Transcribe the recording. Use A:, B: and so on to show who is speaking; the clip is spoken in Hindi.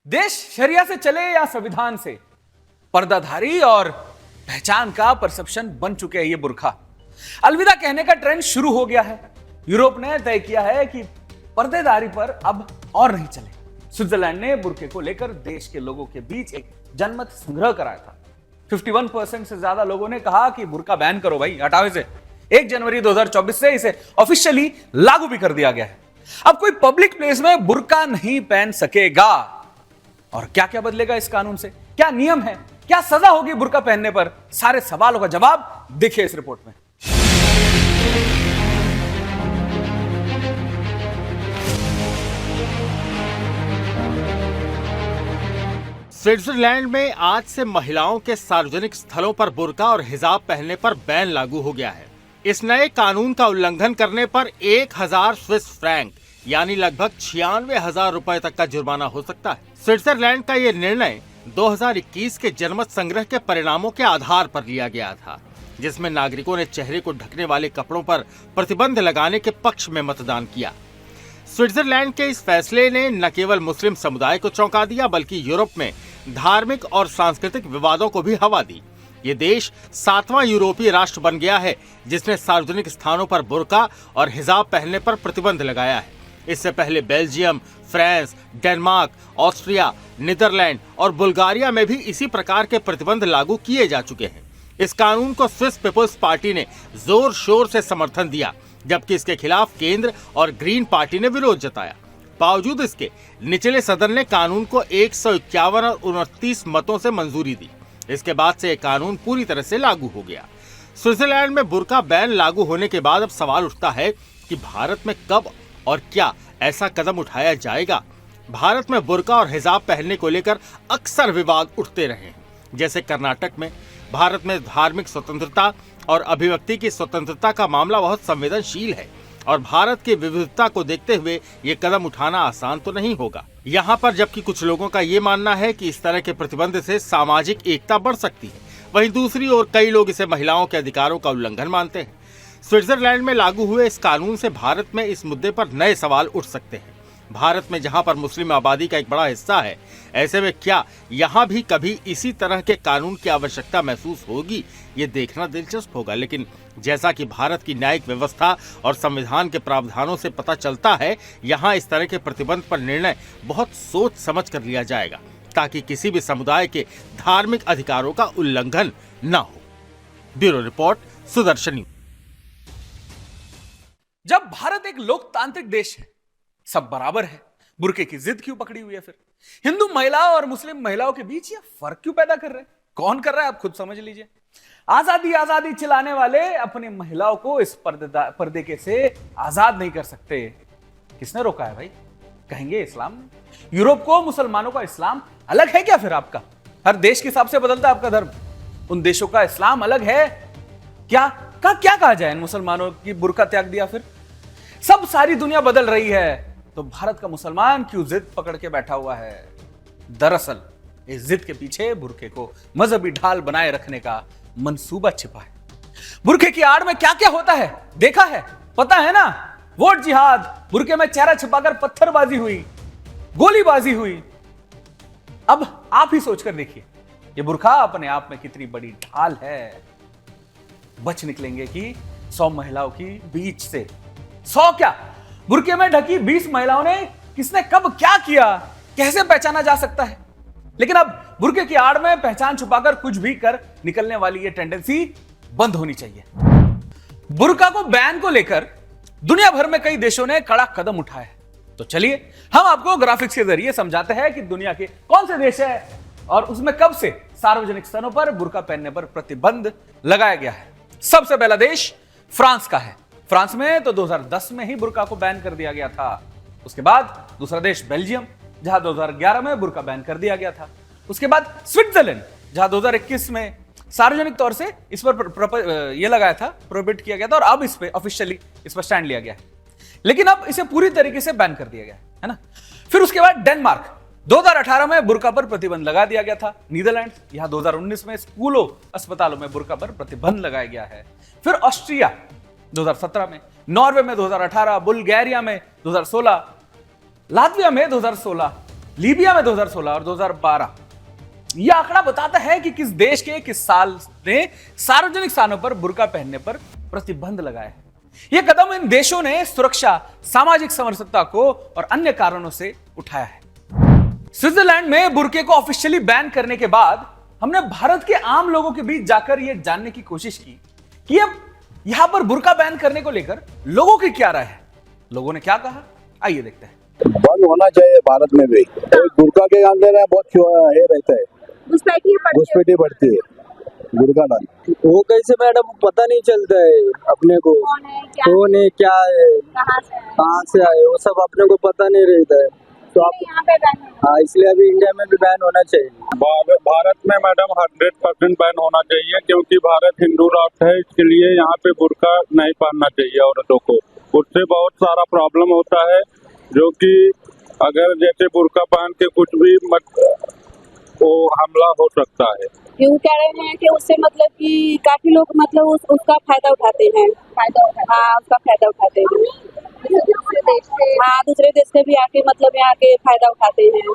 A: देश शरिया से चले या संविधान से, पर्दाधारी और पहचान का परसेप्शन बन चुके हैं ये बुर्का। अलविदा कहने का ट्रेंड शुरू हो गया है। यूरोप ने तय किया है कि पर्देदारी पर अब और नहीं चले। स्विट्जरलैंड ने बुर्के को लेकर देश के लोगों के बीच एक जनमत संग्रह कराया था। 51% से ज्यादा लोगों ने कहा कि बुर्का बैन करो भाई, हटाओ इसे। 1 जनवरी 2024 से इसे ऑफिशियली लागू भी कर दिया गया है। अब कोई पब्लिक प्लेस में बुर्का नहीं पहन सकेगा। और क्या क्या बदलेगा इस कानून से, क्या नियम है, क्या सजा होगी बुर्का पहनने पर, सारे सवालों का जवाब देखिए इस रिपोर्ट में।
B: स्विट्जरलैंड में आज से महिलाओं के सार्वजनिक स्थलों पर बुर्का और हिजाब पहनने पर बैन लागू हो गया है। इस नए कानून का उल्लंघन करने पर 1000 स्विस फ्रैंक यानी लगभग 96,000 रुपए तक का जुर्माना हो सकता है। स्विट्जरलैंड का ये निर्णय 2021 के जनमत संग्रह के परिणामों के आधार पर लिया गया था, जिसमें नागरिकों ने चेहरे को ढकने वाले कपड़ों पर प्रतिबंध लगाने के पक्ष में मतदान किया। स्विट्जरलैंड के इस फैसले ने न केवल मुस्लिम समुदाय को चौंका दिया, बल्कि यूरोप में धार्मिक और सांस्कृतिक विवादों को भी हवा दी। ये देश 7वां यूरोपीय राष्ट्र बन गया है जिसने सार्वजनिक स्थानों पर बुर्का और हिजाब पहनने पर प्रतिबंध लगाया है। इससे पहले Belgium, France, Denmark, Austria, Netherland और बुल्गारिया में भी इसी प्रकार के प्रतिबंध लागू किए जा चुके हैं। इस कानून को स्विस पीपल्स पार्टी ने जोर शोर से समर्थन दिया, जबकि इसके खिलाफ केंद्र और ग्रीन पार्टी ने विरोध जताया। बावजूद इसके निचले सदन ने कानून को 151 और 29 मतों से मंजूरी दी। इसके बाद से यह कानून पूरी तरह से लागू हो गया। स्विट्जरलैंड में बुर्का बैन लागू होने के बाद अब सवाल उठता है कि भारत में कब और क्या ऐसा कदम उठाया जाएगा। भारत में बुर्का और हिजाब पहनने को लेकर अक्सर विवाद उठते रहे हैं। जैसे कर्नाटक में भारत में धार्मिक स्वतंत्रता और अभिव्यक्ति की स्वतंत्रता का मामला बहुत संवेदनशील है और भारत की विविधता को देखते हुए ये कदम उठाना आसान तो नहीं होगा। यहाँ पर जबकि कुछ लोगों का ये मानना है कि इस तरह के प्रतिबंध से सामाजिक एकता बढ़ सकती है, वहीं दूसरी ओर कई लोग इसे महिलाओं के अधिकारों का उल्लंघन मानते हैं। स्विट्जरलैंड में लागू हुए इस कानून से भारत में इस मुद्दे पर नए सवाल उठ सकते हैं। भारत में जहां पर मुस्लिम आबादी का एक बड़ा हिस्सा है, ऐसे में क्या यहां भी कभी इसी तरह के कानून की आवश्यकता महसूस होगी, ये देखना दिलचस्प होगा। लेकिन जैसा कि भारत की न्यायिक व्यवस्था और संविधान के प्रावधानों से पता चलता है, यहाँ इस तरह के प्रतिबंध पर निर्णय बहुत सोच समझ कर लिया जाएगा, ताकि किसी भी समुदाय के धार्मिक अधिकारों का उल्लंघन न हो। Bureau report, Sudarshan news.
A: जब भारत एक लोकतांत्रिक देश है, सब बराबर है, बुर्के की जिद क्यों पकड़ी हुई है? फिर हिंदू महिलाओं और मुस्लिम महिलाओं के बीच ये फर्क क्यों पैदा कर रहे हैं? कौन कर रहा है, आप खुद समझ लीजिए। आजादी आजादी चिल्लाने वाले अपनी महिलाओं को इस पर्दे के से आजाद नहीं कर सकते। किसने रोका है भाई? कहेंगे इस्लाम। यूरोप को मुसलमानों का इस्लाम अलग है क्या? फिर आपका हर देश के हिसाब से बदलता है आपका धर्म। उन देशों का इस्लाम अलग है क्या? क्या कहा जाए? मुसलमानों की बुर्का त्याग दिया, फिर सब सारी दुनिया बदल रही है, तो भारत का मुसलमान क्यों जिद पकड़ के बैठा हुआ है? दरअसल इस जिद के पीछे बुर्के को मजहबी ढाल बनाए रखने का मंसूबा छिपा है। बुर्के की आड़ में क्या क्या होता है देखा है, पता है ना? वोट जिहाद, बुर्के में चेहरा छिपाकर पत्थरबाजी हुई, गोलीबाजी हुई। अब आप ही सोचकर देखिए, ये बुर्का अपने आप में कितनी बड़ी ढाल है। बच निकलेंगे कि 100 महिलाओं की बीच से, 100 क्या, बुर्के में ढकी 20 महिलाओं ने किसने कब क्या किया कैसे पहचाना जा सकता है? लेकिन अब बुर्के की आड़ में पहचान छुपाकर कुछ भी कर निकलने वाली ये टेंडेंसी बंद होनी चाहिए। बुर्का को बैन को लेकर दुनिया भर में कई देशों ने कड़ा कदम उठाया है। तो चलिए हम आपको ग्राफिक्स के जरिए समझाते हैं कि दुनिया के कौन से देश है और उसमें कब से सार्वजनिक स्थानों पर बुर्का पहनने पर प्रतिबंध लगाया गया है। सबसे पहला देश फ्रांस का है। फ्रांस में तो 2010 में ही बुर्का को बैन कर दिया गया था। उसके बाद दूसरा देश बेल्जियम, जहां 2011 में बुर्का बैन कर दिया गया था। उसके बाद स्विट्जरलैंड, जहां 2021 में सार्वजनिक तौर से इस पर यह लगाया था, प्रोहिबिट किया गया था, और अब इस पे ऑफिशियली इस पर स्टैंड लिया गया है। लेकिन अब इसे पूरी तरीके से बैन कर दिया गया है ना। फिर उसके बाद डेनमार्क, 2018 में बुर्का पर प्रतिबंध लगा दिया गया था। नीदरलैंड, यहां 2019 में स्कूलों अस्पतालों में बुर्का पर प्रतिबंध लगाया गया है। फिर ऑस्ट्रिया 2017 में, नॉर्वे में 2018, बुल्गारिया में 2016, लातविया में 2016, लीबिया में 2016 और 2012। यह आंकड़ा बताता है कि किस देश के किस साल ने सार्वजनिक स्थानों पर बुर्का पहनने पर प्रतिबंध लगाया है। यह कदम इन देशों ने सुरक्षा, सामाजिक समरसता को और अन्य कारणों से उठाया है। स्विट्जरलैंड में बुर्के को ऑफिशियली बैन करने के बाद हमने भारत के आम लोगों के बीच जाकर यह जानने की कोशिश की कि अब यहां पर बुर्का बैन करने को लेकर लोगों की क्या राय है। लोगों ने क्या कहा, आइए देखते हैं।
C: बंद होना चाहिए भारत में भी। बुर्का के अंदर बहुत ये रहता है, घुसपैठी बढ़ती है बुर्का डाल।
D: वो कैसे मैडम पता नहीं चलता है अपने को, कौन है क्या है कहाँ से आए वो सब अपने को पता नहीं रहता है। तो आप
E: यहाँ पे बैन है।
D: हाँ, इसलिए अभी इंडिया में भी बैन होना चाहिए।
C: भारत में मैडम 100% बैन होना चाहिए, क्योंकि भारत हिंदू राष्ट्र है। इसके लिए यहाँ पे बुर्का नहीं पहनना चाहिए औरतों को। उससे बहुत सारा प्रॉब्लम होता है, जो कि अगर जैसे बुर्का पहन के कुछ भी वो हमला हो सकता है।
E: क्यों कह रहे हैं कि उससे मतलब कि काफी लोग मतलब उसका फायदा उठाते हैं। हाँ, उसका फायदा उठाते हैं। दूसरे देश से भी आके मतलब यहाँ के फायदा उठाते हैं।